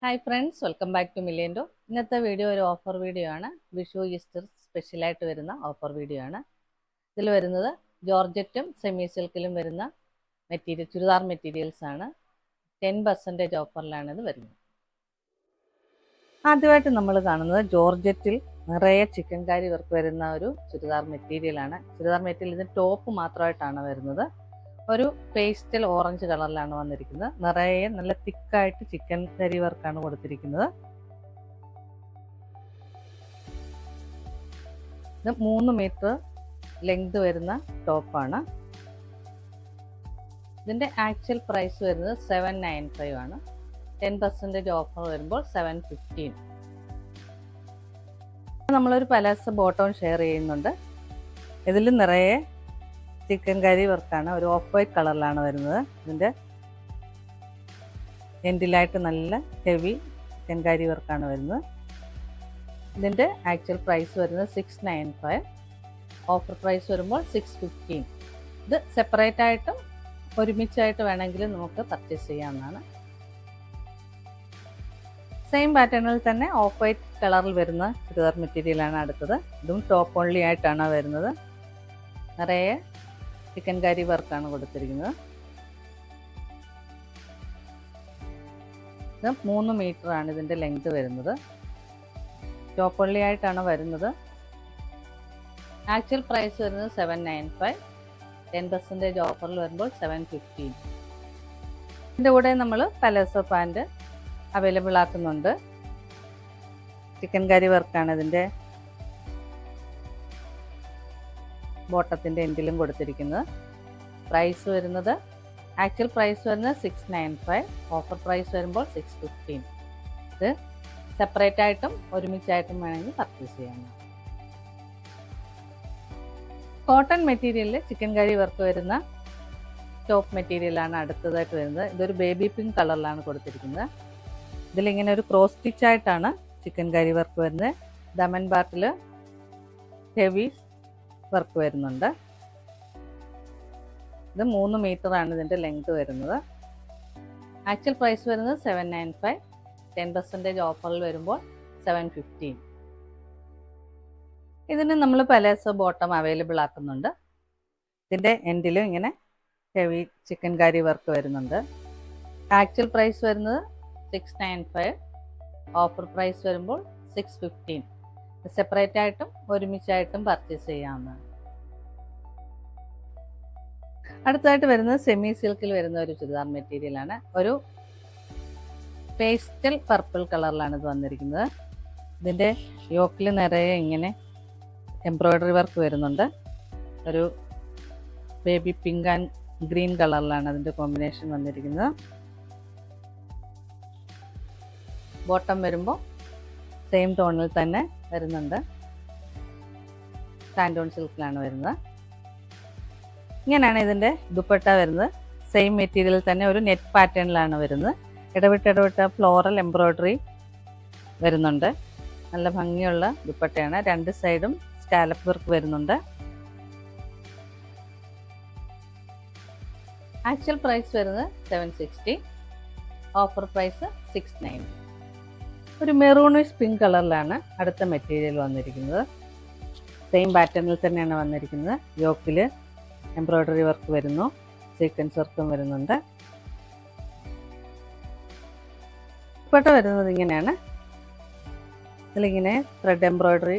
Hi friends, welcome back to മില്ലിയൻഡോ. ഇന്നത്തെ video ഒരു ഓഫർ വീഡിയോ ആണ്. വിഷു ഈസ്റ്റർ സ്പെഷ്യലായിട്ട് വരുന്ന ഓഫർ വീഡിയോ ആണ്. ഇതിൽ വരുന്നത് ജോർജറ്റും സെമി സിൽക്കിലും വരുന്ന ചുരിദാർ മെറ്റീരിയൽസ് ആണ്. 10% ഓഫറിലാണ് ഇത് വരുന്നത്. ആദ്യമായിട്ട് നമ്മൾ കാണുന്നത് ജോർജറ്റിൽ നിറയെ ചിക്കൻ കാരി വർക്ക് വരുന്ന ഒരു ചുരിദാർ മെറ്റീരിയലാണ്. ചുരിദാർ മെറ്റീരിയൽ ഇതിന് ടോപ്പ് മാത്രമായിട്ടാണ് വരുന്നത്. ഒരു പേസ്റ്റൽ ഓറഞ്ച് കളറിലാണ് വന്നിരിക്കുന്നത്. നിറയെ നല്ല തിക്കായിട്ട് ചിക്കൻ കറി വർക്കാണ് കൊടുത്തിരിക്കുന്നത്. ഇത് 3 മീറ്റർ ലെങ്ത് വരുന്ന ടോപ്പാണ്. ഇതിൻ്റെ ആക്ച്വൽ പ്രൈസ് വരുന്നത് 795 ആണ്. 10% ഓഫർ വരുമ്പോൾ 715. നമ്മളൊരു പലാസോ ബോട്ടം ഷെയർ ചെയ്യുന്നുണ്ട്. ഇതിൽ നിറയെ ചിക്കൻ കറി വർക്കാണ്. ഒരു ഓഫ് വൈറ്റ് കളറിലാണ് വരുന്നത്. ഇതിൻ്റെ എൻഡിലായിട്ട് നല്ല ഹെവി ചിക്കൻ കറി വർക്കാണ് വരുന്നത്. ഇതിൻ്റെ ആക്ച്വൽ പ്രൈസ് വരുന്നത് 695. ഓഫർ പ്രൈസ് വരുമ്പോൾ 615. ഇത് സെപ്പറേറ്റ് ആയിട്ടും ഒരുമിച്ചായിട്ട് വേണമെങ്കിൽ നമുക്ക് പർച്ചേസ് ചെയ്യാവുന്നതാണ്. സെയിം പാറ്റേണിൽ തന്നെ ഓഫ് വൈറ്റ് കളറിൽ വരുന്ന ചുരിദാർ മെറ്റീരിയലാണ് അടുത്തത്. ഇതും ടോപ്പ് ഓൺലി ആയിട്ടാണ് വരുന്നത്. നിറയെ ചിക്കൻ കറി വർക്കാണ് കൊടുത്തിരിക്കുന്നത്. ഇത് 3 മീറ്റർ ആണ് ഇതിൻ്റെ ലെങ്ത് വരുന്നത്. ടോപ്പ് ഓൺലി ആയിട്ടാണ് വരുന്നത്. ആക്ച്വൽ പ്രൈസ് വരുന്നത് 795. 10% ഓഫറിൽ വരുമ്പോൾ 715. ഇതിൻ്റെ കൂടെ നമ്മൾ പലാസോ പാൻറ് അവൈലബിൾ ആക്കുന്നുണ്ട്. ചിക്കൻ കറി വർക്കാണ് ഇതിൻ്റെ ബോട്ടത്തിൻ്റെ എൻഡിലും കൊടുത്തിരിക്കുന്നത്. പ്രൈസ് വരുന്നത് ആക്ച്വൽ പ്രൈസ് വരുന്നത് 695. ഓഫർ പ്രൈസ് വരുമ്പോൾ 615. ഇത് സെപ്പറേറ്റ് ആയിട്ടും ഒരുമിച്ചായിട്ടും വേണമെങ്കിൽ പർച്ചേസ് ചെയ്യാവുന്നതാണ്. കോട്ടൺ മെറ്റീരിയലിൽ ചിക്കൻ കറി വർക്ക് വരുന്ന ടോപ്പ് മെറ്റീരിയലാണ് അടുത്തതായിട്ട് വരുന്നത്. ഇതൊരു ബേബി പിങ്ക് കളറിലാണ് കൊടുത്തിരിക്കുന്നത്. ഇതിലിങ്ങനെ ഒരു ക്രോസ് സ്റ്റിച്ച് ആയിട്ടാണ് ചിക്കൻ കറി വർക്ക് വരുന്നത്. ദമൻ പാർട്ടിൽ ഹെവി വർക്ക് വരുന്നുണ്ട്. ഇത് 3 മീറ്റർ ആണ് ഇതിൻ്റെ ലെങ്ത് വരുന്നത്. ആക്ച്വൽ പ്രൈസ് വരുന്നത് 795. 10% ഓഫറിൽ വരുമ്പോൾ 715. ഇതിന് നമ്മൾ പലാസോ ബോട്ടം അവൈലബിൾ ആക്കുന്നുണ്ട്. ഇതിൻ്റെ എൻഡിലും ഇങ്ങനെ ഹെവി ചിക്കൻ കറി വർക്ക് വരുന്നുണ്ട്. ആക്ച്വൽ പ്രൈസ് വരുന്നത് 695. ഓഫർ പ്രൈസ് വരുമ്പോൾ 615. സെപ്പറേറ്റ് ആയിട്ടും ഒരുമിച്ചായിട്ടും പർച്ചേസ് ചെയ്യാവുന്നതാണ്. അടുത്തതായിട്ട് വരുന്നത് സെമി സിൽക്കിൽ വരുന്ന ഒരു ചുരിദാർ മെറ്റീരിയലാണ്. ഒരു പേസ്റ്റൽ പർപ്പിൾ കളറിലാണ് ഇത് വന്നിരിക്കുന്നത്. ഇതിൻ്റെ യോക്കിൽ നിറയെ ഇങ്ങനെ എംബ്രോയ്ഡറി വർക്ക് വരുന്നുണ്ട്. ഒരു ബേബി പിങ്ക് ആൻഡ് ഗ്രീൻ കളറിലാണ് അതിൻ്റെ കോമ്പിനേഷൻ വന്നിരിക്കുന്നത്. ബോട്ടം വരുമ്പോൾ സെയിം ടോണിൽ തന്നെ വരുന്നുണ്ട്. സാൻഡോൺ സിൽക്കിലാണ് വരുന്നത്. ഇങ്ങനെയാണ് ഇതിൻ്റെ ദുപ്പട്ട വരുന്നത്. സെയിം മെറ്റീരിയൽ തന്നെ ഒരു നെറ്റ് പാറ്റേണിലാണ് വരുന്നത്. ഇടവിട്ട ഫ്ലോറൽ എംബ്രോയ്ഡറി വരുന്നുണ്ട്. നല്ല ഭംഗിയുള്ള ദുപ്പട്ടയാണ്. 2 സൈഡും സ്കാലപ്പ് വർക്ക് വരുന്നുണ്ട്. ആക്ച്വൽ പ്രൈസ് വരുന്നത് 760. Offer price 690. ഒരു മെറൂണിഷ് പിങ്ക് കളറിലാണ് അടുത്ത മെറ്റീരിയൽ വന്നിരിക്കുന്നത്. സെയിം പാറ്റേണിൽ തന്നെയാണ് വന്നിരിക്കുന്നത്. യോക്കിൽ എംബ്രോയ്ഡറി വർക്ക് വരുന്നു. സീക്വൻസ് വർക്കും വരുന്നുണ്ട്. ദുപ്പട്ട വരുന്നത് ഇങ്ങനെയാണ്. ഇതിലിങ്ങനെ ത്രെഡ് എംബ്രോയ്ഡറി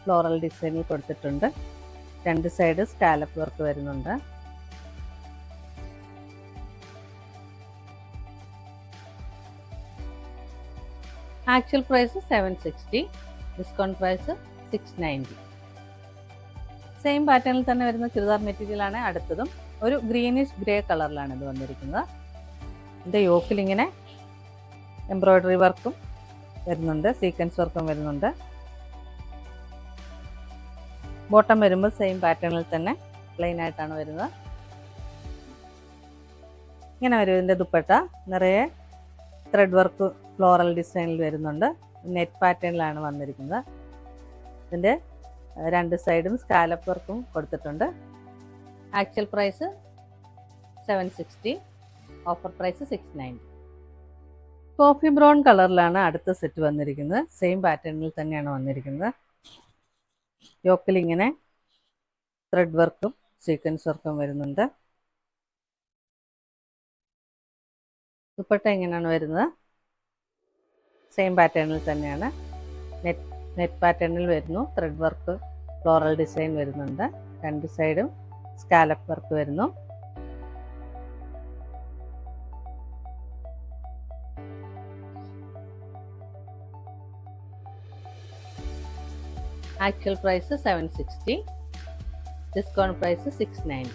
ഫ്ലോറൽ ഡിസൈനിൽ കൊടുത്തിട്ടുണ്ട്. 2 സൈഡ് സ്കാലപ്പ് വർക്ക് വരുന്നുണ്ട്. Actual price 760. Discount price 690. Same പാറ്റേണിൽ തന്നെ വരുന്ന ചുരിദാർ മെറ്റീരിയലാണ് അടുത്തതും. ഒരു ഗ്രീനിഷ് ഗ്രേ കളറിലാണ് ഇത് വന്നിരിക്കുന്നത്. ഇതിൻ്റെ യോക്കിൽ ഇങ്ങനെ എംബ്രോയ്ഡറി വർക്കും വരുന്നുണ്ട്. സീക്വൻസ് വർക്കും വരുന്നുണ്ട്. ബോട്ടം വരുമ്പോൾ സെയിം പാറ്റേണിൽ തന്നെ പ്ലെയിൻ ആയിട്ടാണ് വരുന്നത്. ഇങ്ങനെ വരും ഇതിൻ്റെ ദുപ്പട്ട. നിറയെ ത്രെഡ് വർക്ക് ഫ്ലോറൽ ഡിസൈനിൽ വരുന്നുണ്ട്. നെറ്റ് പാറ്റേണിലാണ് വന്നിരിക്കുന്നത്. ഇതിൻ്റെ 2 സൈഡും സ്കാലപ്പ് വർക്കും കൊടുത്തിട്ടുണ്ട്. Actual price 760. Offer price 690. Coffee brown കളറിലാണ് അടുത്ത സെറ്റ് വന്നിരിക്കുന്നത്. സെയിം പാറ്റേണിൽ തന്നെയാണ് വന്നിരിക്കുന്നത്. യോക്കിൽ ഇങ്ങനെ ത്രെഡ് വർക്കും സീക്വൻസ് വർക്കും വരുന്നുണ്ട്. ദുപ്പട്ട ഇങ്ങനെയാണ് വരുന്നത്. സെയിം പാറ്റേണിൽ തന്നെയാണ്. നെറ്റ് പാറ്റേണിൽ വരുന്നു. ത്രെഡ് വർക്ക് ഫ്ലോറൽ ഡിസൈൻ വരുന്നുണ്ട്. രണ്ട് സൈഡും സ്കാലപ്പ് വർക്ക് വരുന്നു. Actual price 760, discount price 690.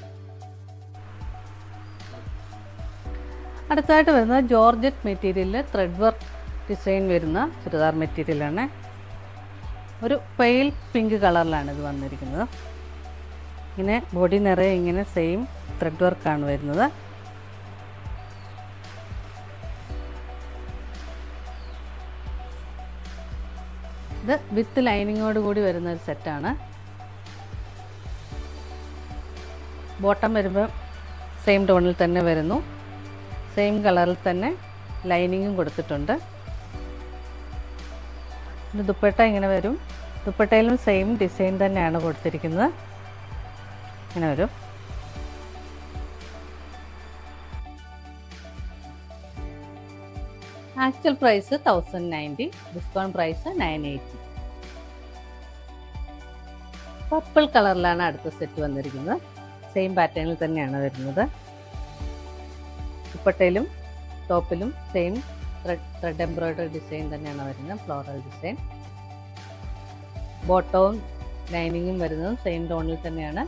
അടുത്തായിട്ട് വരുന്നത് ജോർജറ്റ് മെറ്റീരിയലിൽ ത്രെഡ് വർക്ക് ഡിസൈൻ വരുന്ന ചുരിദാർ മെറ്റീരിയലാണ്. ഒരു പെയിൽ പിങ്ക് കളറിലാണ് ഇത് വന്നിരിക്കുന്നത്. ഇങ്ങനെ ബോഡി നിറയെ ഇങ്ങനെ സെയിം ത്രെഡ് വർക്കാണ് വരുന്നത്. ഇത് വിത്ത് ലൈനിങ്ങോട് കൂടി വരുന്ന ഒരു സെറ്റാണ്. ബോട്ടം വരുമ്പോൾ സെയിം ടോണിൽ തന്നെ വരുന്നു. സെയിം കളറിൽ തന്നെ ലൈനിങ്ങും കൊടുത്തിട്ടുണ്ട്. ദുപ്പട്ട ഇങ്ങനെ വരും. ദുപ്പട്ടയിലും സെയിം ഡിസൈൻ തന്നെയാണ് കൊടുത്തിരിക്കുന്നത്. ഇങ്ങനെ വരും. Actual price 1090, discount price 980. Purple കളറിലാണ് അടുത്ത സെറ്റ് വന്നിരിക്കുന്നത്. സെയിം പാറ്റേണിൽ തന്നെയാണ് വരുന്നത്. ദുപ്പട്ടയിലും ടോപ്പിലും സെയിം ത്രെഡ് എംബ്രോയിഡറി ഡിസൈൻ തന്നെയാണ് വരുന്നത്. Floral design. ബോട്ടവും ലൈനിങ്ങും വരുന്നതും സെയിം ടോണിൽ തന്നെയാണ്.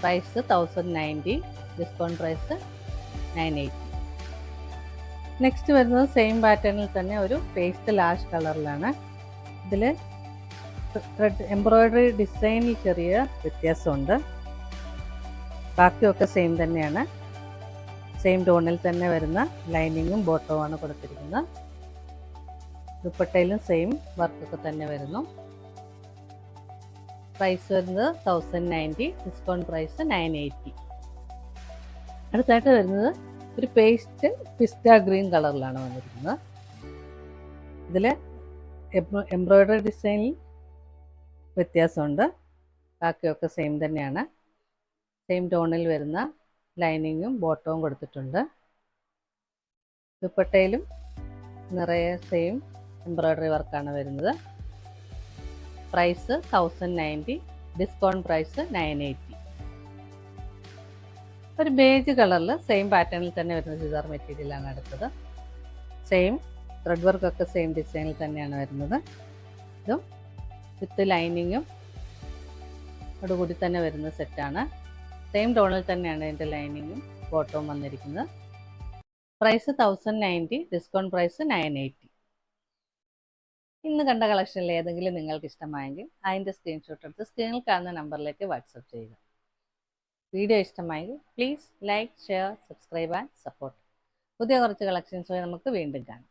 Price 1090, discount price 980. നെക്സ്റ്റ് വരുന്നത് സെയിം പാറ്റേണിൽ തന്നെ ഒരു പേസ്റ്റൽ ആഷ് കളറിലാണ്. ഇതിൽ ത്രെഡ് എംബ്രോയിഡറി ഡിസൈനിൽ ചെറിയ വ്യത്യാസമുണ്ട്. ബാക്കിയൊക്കെ സെയിം തന്നെയാണ്. സെയിം ടോണിൽ തന്നെ വരുന്ന ലൈനിങ്ങും ബോട്ടവുമാണ് കൊടുത്തിരിക്കുന്നത്. ദുപ്പട്ടയിലും സെയിം വർക്കൊക്കെ തന്നെ വരുന്നു. പ്രൈസ് വരുന്നത് 1090, ഡിസ്കൗണ്ട് പ്രൈസ് 980. അടുത്തായിട്ട് വരുന്നത് ഒരു പേസ്റ്റ് പിസ്റ്റ ഗ്രീൻ കളറിലാണ് വന്നിരിക്കുന്നത്. ഇതിൽ എംബ്രോയിഡറി ഡിസൈനിൽ വ്യത്യാസമുണ്ട്. ബാക്കിയൊക്കെ സെയിം തന്നെയാണ്. സെയിം ടോണിൽ വരുന്ന ലൈനിങ്ങും ബോട്ടവും കൊടുത്തിട്ടുണ്ട്. ദുപ്പട്ടയിലും നിറയെ സെയിം എംബ്രോയിഡറി വർക്കാണ് വരുന്നത്. Price 1090, discount price 980. ഒരു ബേജ് കളറിൽ സെയിം പാറ്റേണിൽ തന്നെ വരുന്ന ചുരിദാർ മെറ്റീരിയലാണ് അടുത്തത്. സെയിം ത്രെഡ് വർക്കൊക്കെ സെയിം ഡിസൈനിൽ തന്നെയാണ് വരുന്നത്. ഇതും വിത്ത് ലൈനിങ്ങും അതോടുകൂടി തന്നെ വരുന്ന സെറ്റാണ്. സെയിം ടോണിൽ തന്നെയാണ് ഇതിൻ്റെ ലൈനിങ്ങും ബോട്ടവും വന്നിരിക്കുന്നത്. Price 1090, discount price 980. ഇന്ന് കണ്ട കളക്ഷനിൽ ഏതെങ്കിലും നിങ്ങൾക്ക് ഇഷ്ടമായെങ്കിൽ അതിൻ്റെ സ്ക്രീൻഷോട്ട് എടുത്ത് സ്ക്രീനിൽ കാണുന്ന നമ്പറിലേക്ക് വാട്സപ്പ് ചെയ്യുക. വീഡിയോ ഇഷ്ടമായെങ്കിൽ please like, share, subscribe and support. പുതിയ കുറച്ച് കളക്ഷൻസുമായി നമുക്ക് വീണ്ടും കാണാം.